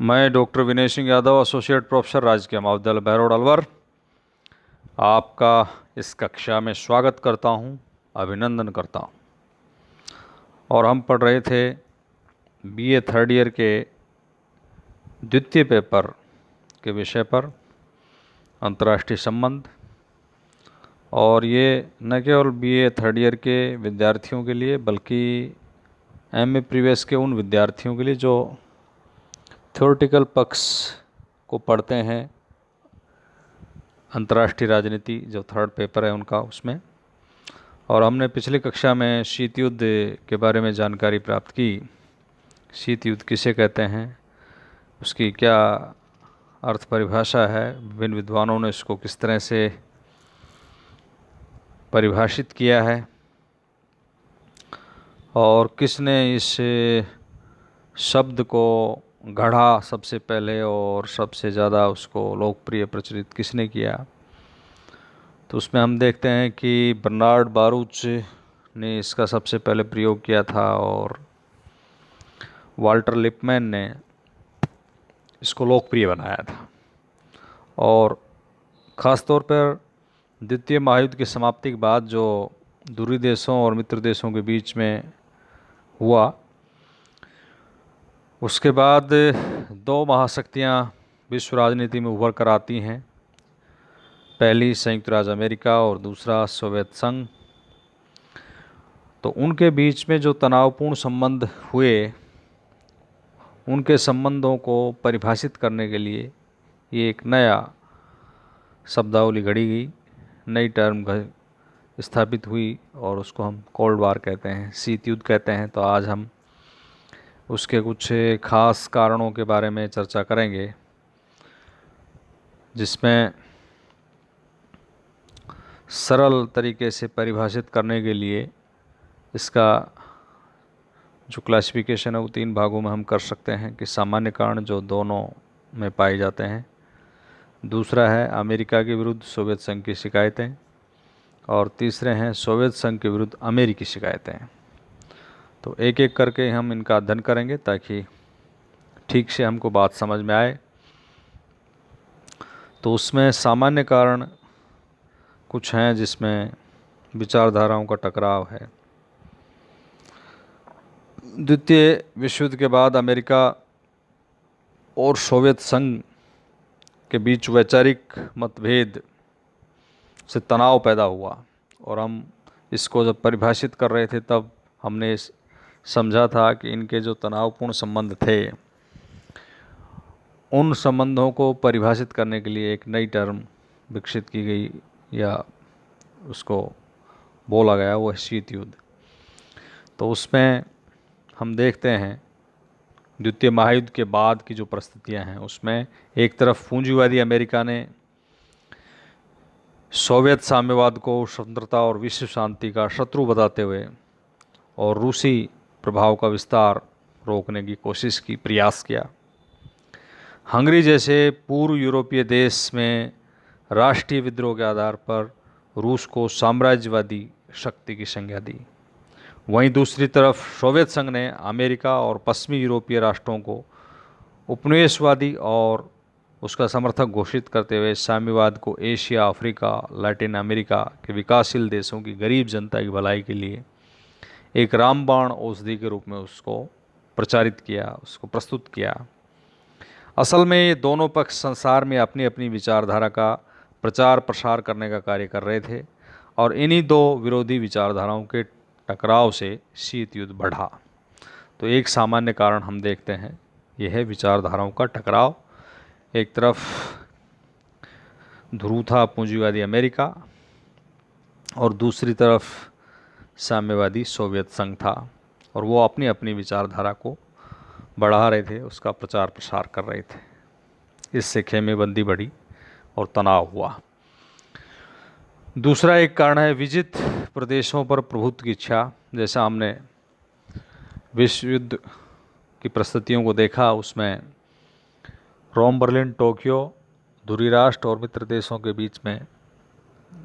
मैं doctor Vinay Singh Yadav, associate professor, राजकीय महाविद्यालय बहरोड अलवर, आपका इस कक्षा में स्वागत करता हूं, अभिनंदन करता हूं। और हम पढ़ रहे थे बीए थर्ड ईयर के द्वितीय पेपर के विषय पर अंतर्राष्ट्रीय संबंध। और ये न केवल बीए थर्ड ईयर के विद्यार्थियों के लिए बल्कि एमए प्रीवियस के उन विद्यार्थियों के लिए जो थ्योरेटिकल पक्ष को पढ़ते हैं, अंतर्राष्ट्रीय राजनीति जो थर्ड पेपर है उनका उसमें। और हमने पिछली कक्षा में शीत युद्ध के बारे में जानकारी प्राप्त की। शीत युद्ध किसे कहते हैं, उसकी क्या अर्थ परिभाषा है, विभिन्न विद्वानों ने इसको किस तरह से परिभाषित किया है और किसने इस शब्द को गढ़ा सबसे पहले और सबसे ज़्यादा उसको लोकप्रिय प्रचलित किसने किया। तो उसमें हम देखते हैं कि बर्नार्ड बारूच ने इसका सबसे पहले प्रयोग किया था और वाल्टर लिपमैन ने इसको लोकप्रिय बनाया था। और ख़ास तौर पर द्वितीय महायुद्ध की समाप्ति के बाद जो दूरी देशों और मित्र देशों के बीच में हुआ, उसके बाद दो महाशक्तियां विश्व राजनीति में उभर कर आती हैं। पहली संयुक्त राज्य अमेरिका और दूसरा सोवियत संघ। तो उनके बीच में जो तनावपूर्ण संबंध हुए, उनके संबंधों को परिभाषित करने के लिए ये एक नया शब्दावली घड़ी गई, नई टर्म स्थापित हुई और उसको हम कोल्ड वार कहते हैं, शीत युद्ध कहते हैं। तो आज हम उसके कुछ खास कारणों के बारे में चर्चा करेंगे, जिसमें सरल तरीके से परिभाषित करने के लिए इसका जो क्लासिफिकेशन है वो तीन भागों में हम कर सकते हैं कि सामान्य कारण जो दोनों में पाए जाते हैं, दूसरा है अमेरिका के विरुद्ध सोवियत संघ की शिकायतें, और तीसरे हैं सोवियत संघ के विरुद्ध अमेरिकी शिकायतें। तो एक एक करके हम इनका अध्ययन करेंगे ताकि ठीक से हमको बात समझ में आए। तो उसमें सामान्य कारण कुछ हैं जिसमें विचारधाराओं का टकराव है। द्वितीय विश्व युद्ध के बाद अमेरिका और सोवियत संघ के बीच वैचारिक मतभेद से तनाव पैदा हुआ और हम इसको जब परिभाषित कर रहे थे तब हमने समझा था कि इनके जो तनावपूर्ण संबंध थे, उन संबंधों को परिभाषित करने के लिए एक नई टर्म विकसित की गई या उसको बोला गया, वो है शीत युद्ध। तो उसमें हम देखते हैं द्वितीय महायुद्ध के बाद की जो परिस्थितियां हैं, उसमें एक तरफ पूंजीवादी अमेरिका ने सोवियत साम्यवाद को स्वतंत्रता और विश्व शांति का शत्रु बताते हुए और रूसी प्रभाव का विस्तार रोकने की कोशिश की, प्रयास किया। हंगरी जैसे पूर्व यूरोपीय देश में राष्ट्रीय विद्रोह के आधार पर रूस को साम्राज्यवादी शक्ति की संज्ञा दी। वहीं दूसरी तरफ सोवियत संघ ने अमेरिका और पश्चिमी यूरोपीय राष्ट्रों को उपनिवेशवादी और उसका समर्थक घोषित करते हुए साम्यवाद को एशिया, अफ्रीका, लैटिन अमेरिका के विकासशील देशों की गरीब जनता की भलाई के लिए एक रामबाण औषधि के रूप में उसको प्रचारित किया, उसको प्रस्तुत किया। असल में ये दोनों पक्ष संसार में अपनी अपनी विचारधारा का प्रचार प्रसार करने का कार्य कर रहे थे और इन्हीं दो विरोधी विचारधाराओं के टकराव से शीत युद्ध बढ़ा। तो एक सामान्य कारण हम देखते हैं, यह है विचारधाराओं का टकराव। एक तरफ ध्रुव था पूंजीवादी अमेरिका और दूसरी तरफ साम्यवादी सोवियत संघ था, और वो अपनी अपनी विचारधारा को बढ़ा रहे थे, उसका प्रचार प्रसार कर रहे थे। इससे खेमेबंदी बढ़ी और तनाव हुआ। दूसरा एक कारण है विजित प्रदेशों पर प्रभुत्व की इच्छा। जैसा हमने विश्व युद्ध की परिस्थितियों को देखा, उसमें रोम, बर्लिन, टोक्यो, धुरी राष्ट्र और मित्र देशों के बीच में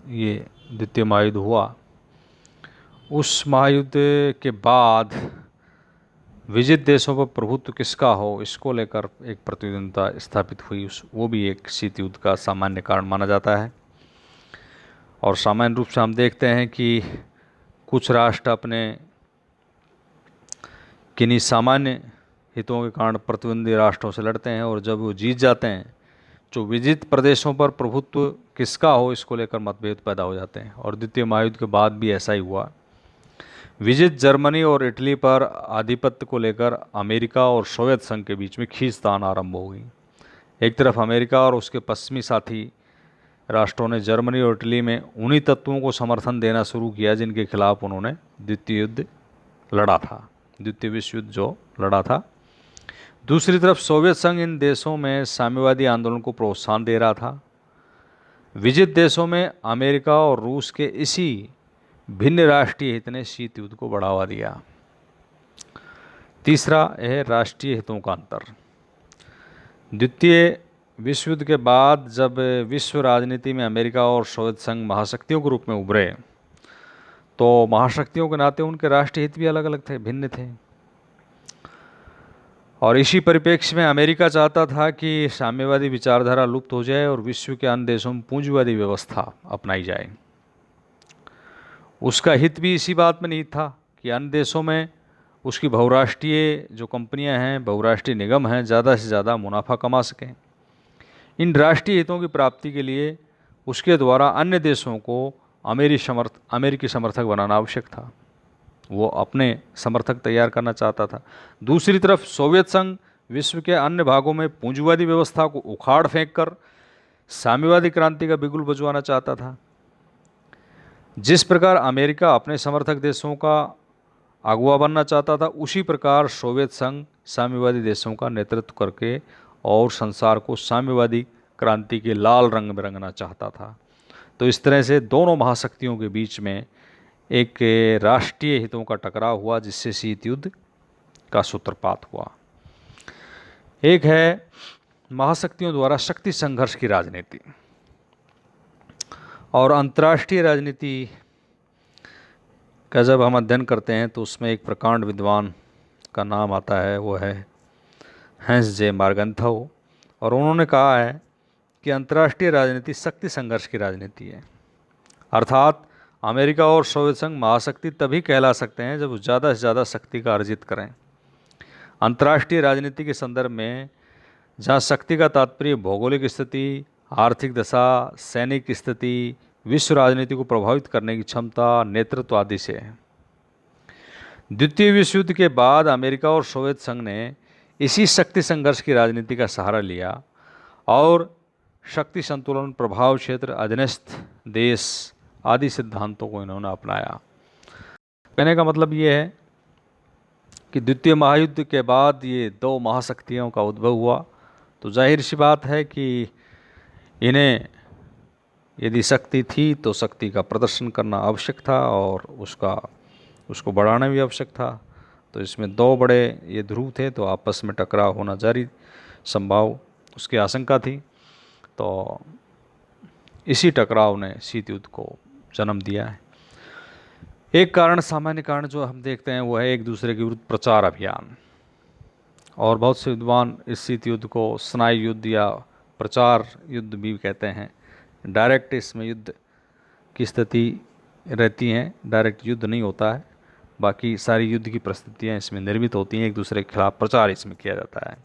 ये द्वितीय महायुद्ध हुआ। उस महायुद्ध के बाद विजित देशों पर प्रभुत्व किसका हो, इसको लेकर एक प्रतिद्वंद्विता स्थापित हुई, वो भी एक शीत युद्ध का सामान्य कारण माना जाता है। और सामान्य रूप से हम देखते हैं कि कुछ राष्ट्र अपने किन्हीं सामान्य हितों के कारण प्रतिद्वंदी राष्ट्रों से लड़ते हैं, और जब वो जीत जाते हैं जो विजित प्रदेशों पर प्रभुत्व किसका हो इसको लेकर मतभेद पैदा हो जाते हैं। और द्वितीय महायुद्ध के बाद भी ऐसा ही हुआ। विजित जर्मनी और इटली पर आधिपत्य को लेकर अमेरिका और सोवियत संघ के बीच में खींचतान आरंभ हो गई। एक तरफ अमेरिका और उसके पश्चिमी साथी राष्ट्रों ने जर्मनी और इटली में उन्हीं तत्वों को समर्थन देना शुरू किया जिनके खिलाफ उन्होंने द्वितीय युद्ध लड़ा था, द्वितीय विश्व युद्ध जो लड़ा था। दूसरी तरफ सोवियत संघ इन देशों में साम्यवादी आंदोलन को प्रोत्साहन दे रहा था। विजित देशों में अमेरिका और रूस के इसी भिन्न राष्ट्रीय हित ने शीत युद्ध को बढ़ावा दिया। तीसरा है राष्ट्रीय हितों का अंतर। द्वितीय विश्व युद्ध के बाद जब विश्व राजनीति में अमेरिका और सोवियत संघ महाशक्तियों के रूप में उभरे, तो महाशक्तियों के नाते उनके राष्ट्रीय हित भी अलग अलग थे, भिन्न थे। और इसी परिप्रेक्ष्य में अमेरिका चाहता था कि साम्यवादी विचारधारा लुप्त हो जाए और विश्व के अन्य देशों में पूंजीवादी व्यवस्था अपनाई जाए। उसका हित भी इसी बात में निहित था कि अन्य देशों में उसकी बहुराष्ट्रीय जो कंपनियां हैं, बहुराष्ट्रीय निगम हैं, ज़्यादा से ज़्यादा मुनाफा कमा सकें। इन राष्ट्रीय हितों की प्राप्ति के लिए उसके द्वारा अन्य देशों को अमेरिकी समर्थक बनाना आवश्यक था। वो अपने समर्थक तैयार करना चाहता था। दूसरी तरफ सोवियत संघ विश्व के अन्य भागों में पूंजीवादी व्यवस्था को उखाड़ फेंककर साम्यवादी क्रांति का बिगुल बजवाना चाहता था। जिस प्रकार अमेरिका अपने समर्थक देशों का अगुवा बनना चाहता था, उसी प्रकार सोवियत संघ साम्यवादी देशों का नेतृत्व करके और संसार को साम्यवादी क्रांति के लाल रंग में रंगना चाहता था। तो इस तरह से दोनों महाशक्तियों के बीच में एक राष्ट्रीय हितों का टकराव हुआ, जिससे शीत युद्ध का सूत्रपात हुआ। एक है महाशक्तियों द्वारा शक्ति संघर्ष की राजनीति। और अंतर्राष्ट्रीय राजनीति का जब हम अध्ययन करते हैं तो उसमें एक प्रकांड विद्वान का नाम आता है, वो है हैंस जे मार्गन्थौ। और उन्होंने कहा है कि अंतर्राष्ट्रीय राजनीति शक्ति संघर्ष की राजनीति है। अर्थात अमेरिका और सोवियत संघ महाशक्ति तभी कहला सकते हैं जब वो ज़्यादा से ज़्यादा शक्ति का अर्जित करें। अंतर्राष्ट्रीय राजनीति के संदर्भ में जहाँ शक्ति का तात्पर्य भौगोलिक स्थिति, आर्थिक दशा, सैनिक स्थिति, विश्व राजनीति को प्रभावित करने की क्षमता, नेतृत्व आदि से है। द्वितीय विश्व युद्ध के बाद अमेरिका और सोवियत संघ ने इसी शक्ति संघर्ष की राजनीति का सहारा लिया और शक्ति संतुलन, प्रभाव क्षेत्र, अधीनस्थ देश आदि सिद्धांतों को इन्होंने अपनाया। कहने का मतलब ये है कि द्वितीय महायुद्ध के बाद ये दो महाशक्तियों का उद्भव हुआ, तो जाहिर सी बात है कि इन्हें यदि शक्ति थी तो शक्ति का प्रदर्शन करना आवश्यक था और उसको बढ़ाना भी आवश्यक था। तो इसमें दो बड़े ये ध्रुव थे, तो आपस में टकराव होना जारी संभव उसकी आशंका थी। तो इसी टकराव ने शीत युद्ध को जन्म दिया है। एक कारण, सामान्य कारण जो हम देखते हैं वो है एक दूसरे के विरुद्ध प्रचार अभियान। और बहुत से विद्वान इस शीत युद्ध को स्नायु युद्ध या प्रचार युद्ध भी कहते हैं। डायरेक्ट इसमें युद्ध की स्थिति रहती हैं, डायरेक्ट युद्ध नहीं होता है, बाकी सारी युद्ध की परिस्थितियाँ इसमें निर्मित होती हैं, एक दूसरे के खिलाफ प्रचार इसमें किया जाता है।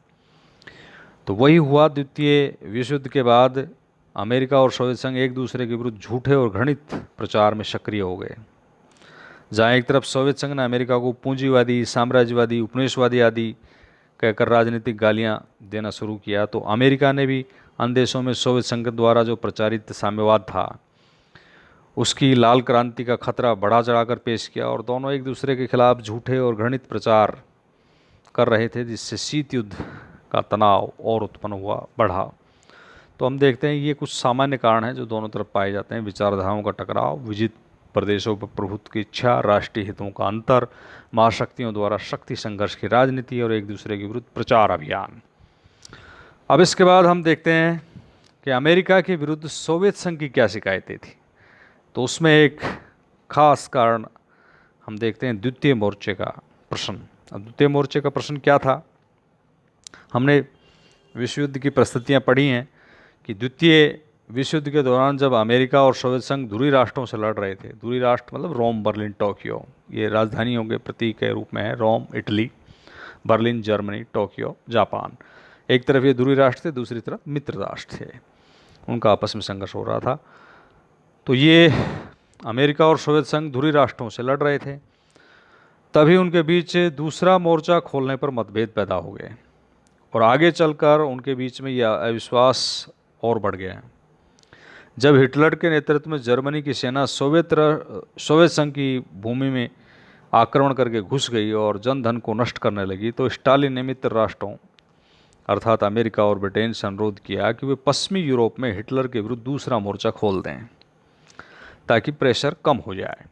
तो वही हुआ द्वितीय विश्व युद्ध के बाद। अमेरिका और सोवियत संघ एक दूसरे के विरुद्ध झूठे और घृणित प्रचार में सक्रिय हो गए। जहाँ एक तरफ सोवियत संघ ने अमेरिका को पूंजीवादी, साम्राज्यवादी, उपनिवेशवादी आदि कहकर राजनीतिक गालियाँ देना शुरू किया, तो अमेरिका ने भी अन्य देशों में सोवियत संघ द्वारा जो प्रचारित साम्यवाद था उसकी लाल क्रांति का खतरा बढ़ा चढ़ाकर पेश किया, और दोनों एक दूसरे के खिलाफ झूठे और घृणित प्रचार कर रहे थे, जिससे शीत युद्ध का तनाव और उत्पन्न हुआ, बढ़ा। तो हम देखते हैं ये कुछ सामान्य कारण हैं जो दोनों तरफ पाए जाते हैं। विचारधाराओं का टकराव, विजित प्रदेशों पर प्रभुत्व की इच्छा, राष्ट्रीय हितों का अंतर, महाशक्तियों द्वारा शक्ति संघर्ष की राजनीति और एक दूसरे के विरुद्ध प्रचार अभियान। अब इसके बाद हम देखते हैं कि अमेरिका के विरुद्ध सोवियत संघ की क्या शिकायतें थी। तो उसमें एक खास कारण हम देखते हैं द्वितीय मोर्चे का प्रश्न, अब द्वितीय मोर्चे का प्रश्न क्या था? हमने विश्व युद्ध की परिस्थितियाँ पढ़ी हैं कि द्वितीय विश्व युद्ध के दौरान जब अमेरिका और सोवियत संघ ध्रुवीय राष्ट्रों से लड़ रहे थे, ध्रुवीय राष्ट्र मतलब रोम, बर्लिन, टोक्यो, ये राजधानियों के प्रतीक के रूप में है। Rome Italy, Berlin Germany, Tokyo Japan. एक तरफ ये ध्रुवीय राष्ट्र थे, दूसरी तरफ मित्र राष्ट्र थे, उनका आपस में संघर्ष हो रहा था। तो ये अमेरिका और सोवियत संघ ध्रुवीय राष्ट्रों से लड़ रहे थे, तभी उनके बीच दूसरा मोर्चा खोलने पर मतभेद पैदा हो गए और आगे चलकर उनके बीच में यह अविश्वास और बढ़ गया। जब हिटलर के नेतृत्व में जर्मनी की सेना सोवियत संघ की भूमि में आक्रमण करके घुस गई और जनधन को नष्ट करने लगी, तो स्टालिन ने मित्र राष्ट्रों अर्थात अमेरिका और ब्रिटेन से अनुरोध किया कि वे पश्चिमी यूरोप में हिटलर के विरुद्ध दूसरा मोर्चा खोल दें ताकि प्रेशर कम हो जाए।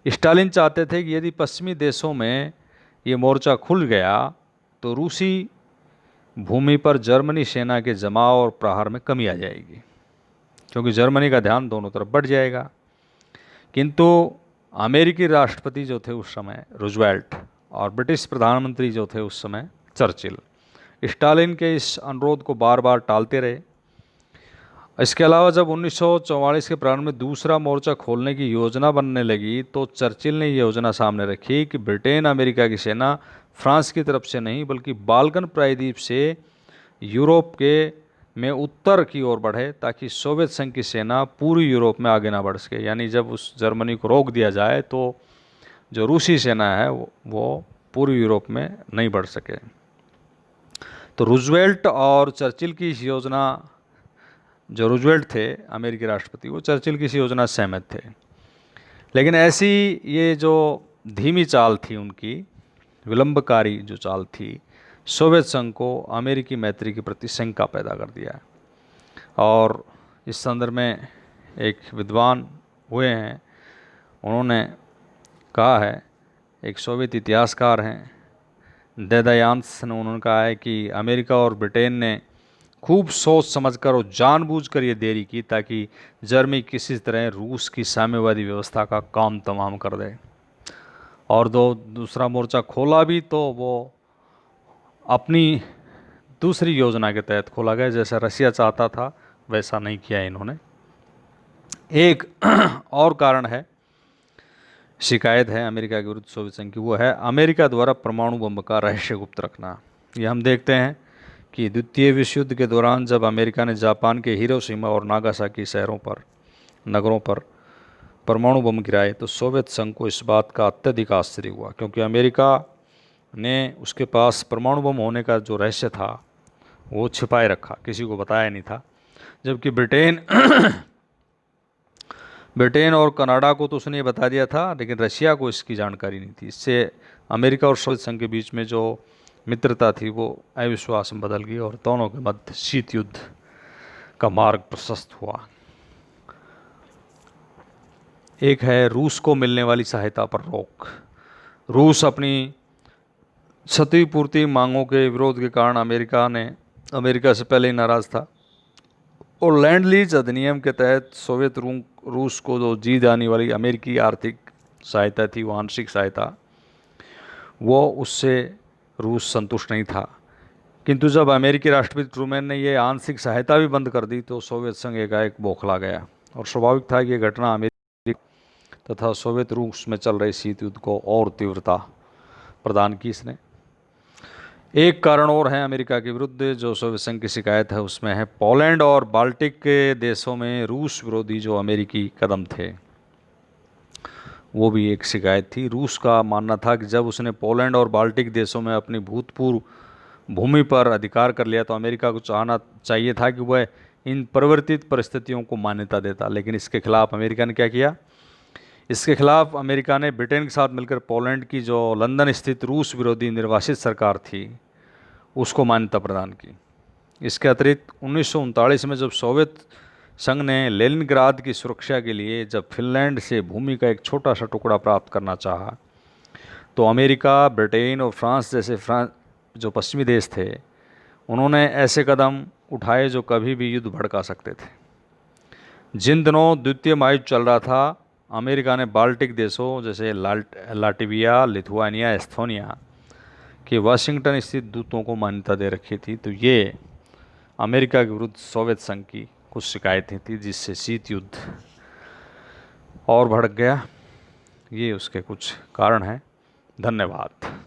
स्टालिन चाहते थे कि यदि पश्चिमी देशों में ये मोर्चा खुल गया तो रूसी भूमि पर जर्मनी सेना के जमाव और प्रहार में कमी आ जाएगी, क्योंकि जर्मनी का ध्यान दोनों तरफ बढ़ जाएगा। किंतु अमेरिकी राष्ट्रपति जो थे उस समय रूजवेल्ट और ब्रिटिश प्रधानमंत्री जो थे उस समय चर्चिल, स्टालिन के इस अनुरोध को बार बार टालते रहे। इसके अलावा जब 1944 के प्रारंभ में दूसरा मोर्चा खोलने की योजना बनने लगी तो चर्चिल ने यह योजना सामने रखी कि ब्रिटेन अमेरिका की सेना फ्रांस की तरफ से नहीं बल्कि बाल्कन प्रायद्वीप से यूरोप के में उत्तर की ओर बढ़े ताकि सोवियत संघ की सेना पूरी यूरोप में आगे ना बढ़ सके। यानी जब उस जर्मनी को रोक दिया जाए तो जो रूसी सेना है वो पूरी यूरोप में नहीं बढ़ सके। तो रूजवेल्ट और चर्चिल की इस योजना, जो रूजवेल्ट थे अमेरिकी राष्ट्रपति, वो चर्चिल की इस योजना से सहमत थे, लेकिन ऐसी ये जो धीमी चाल थी उनकी, विलंबकारी जो चाल थी, सोवियत संघ को अमेरिकी मैत्री के प्रति शंका पैदा कर दिया। और इस संदर्भ में एक विद्वान हुए हैं, उन्होंने कहा है, एक सोवियत इतिहासकार हैं देदायांस ने, उन्होंने कहा है कि अमेरिका और ब्रिटेन ने खूब सोच समझकर और जानबूझकर ये देरी की ताकि जर्मनी किसी तरह रूस की साम्यवादी व्यवस्था का काम तमाम कर दे। और दूसरा मोर्चा खोला भी तो वो अपनी दूसरी योजना के तहत खोला गया, जैसा रशिया चाहता था वैसा नहीं किया इन्होंने। एक और कारण है, शिकायत है अमेरिका के विरुद्ध सोवियत संघ की, वो है अमेरिका द्वारा परमाणु बम का रहस्य गुप्त रखना। ये हम देखते हैं कि द्वितीय विश्व युद्ध के दौरान जब अमेरिका ने जापान के हिरोशिमा और नागासाकी नगरों पर परमाणु बम गिराए तो सोवियत संघ को इस बात का अत्यधिक आश्चर्य हुआ, क्योंकि अमेरिका ने उसके पास परमाणु बम होने का जो रहस्य था वो छिपाए रखा, किसी को बताया नहीं था। जबकि ब्रिटेन और कनाडा को तो उसने बता दिया था, लेकिन रशिया को इसकी जानकारी नहीं थी। इससे अमेरिका और सोवियत संघ के बीच में जो मित्रता थी वो अविश्वास में बदल गई और दोनों के मध्य शीत युद्ध का मार्ग प्रशस्त हुआ। एक है रूस को मिलने वाली सहायता पर रोक। रूस अपनी क्षतिपूर्ति मांगों के विरोध के कारण अमेरिका से पहले ही नाराज था और लैंड लीज अधिनियम के तहत सोवियत रूस को जो दी जाने वाली अमेरिकी आर्थिक सहायता थी, वो आंशिक सहायता, वो उससे रूस संतुष्ट नहीं था। किंतु जब अमेरिकी राष्ट्रपति ट्रूमैन ने ये आंशिक सहायता भी बंद कर दी तो सोवियत संघ एकाएक बौखला गया और स्वाभाविक था कि ये घटना अमेरिका तथा सोवियत रूस में चल रहे शीत युद्ध को और तीव्रता प्रदान की इसने। एक कारण और है अमेरिका के विरुद्ध जो सोवियत संघ की शिकायत है, उसमें है पोलैंड और बाल्टिक के देशों में रूस विरोधी जो अमेरिकी कदम थे, वो भी एक शिकायत थी। रूस का मानना था कि जब उसने पोलैंड और बाल्टिक देशों में अपनी भूतपूर्व भूमि पर अधिकार कर लिया तो अमेरिका को चाहिए था कि वह इन परिवर्तित परिस्थितियों को मान्यता देता। लेकिन इसके खिलाफ अमेरिका ने क्या किया? इसके खिलाफ अमेरिका ने ब्रिटेन के साथ मिलकर पोलैंड की जो लंदन स्थित रूस विरोधी निर्वासित सरकार थी उसको मान्यता प्रदान की। इसके अतिरिक्त 1939 में जब सोवियत संघ ने लेनिनग्राद की सुरक्षा के लिए जब फिनलैंड से भूमि का एक छोटा सा टुकड़ा प्राप्त करना चाहा तो अमेरिका, ब्रिटेन और फ्रांस जैसे जो पश्चिमी देश थे, उन्होंने ऐसे कदम उठाए जो कभी भी युद्ध भड़का सकते थे। जिन दिनों द्वितीय महायुद्ध चल रहा था, अमेरिका ने बाल्टिक देशों जैसे लाटविया, लिथुआनिया, एस्थोनिया कि वाशिंगटन स्थित दूतों को मान्यता दे रखी थी। तो ये अमेरिका के विरुद्ध सोवियत संघ की कुछ शिकायतें थी, जिससे शीत युद्ध और भड़क गया। ये उसके कुछ कारण हैं। धन्यवाद।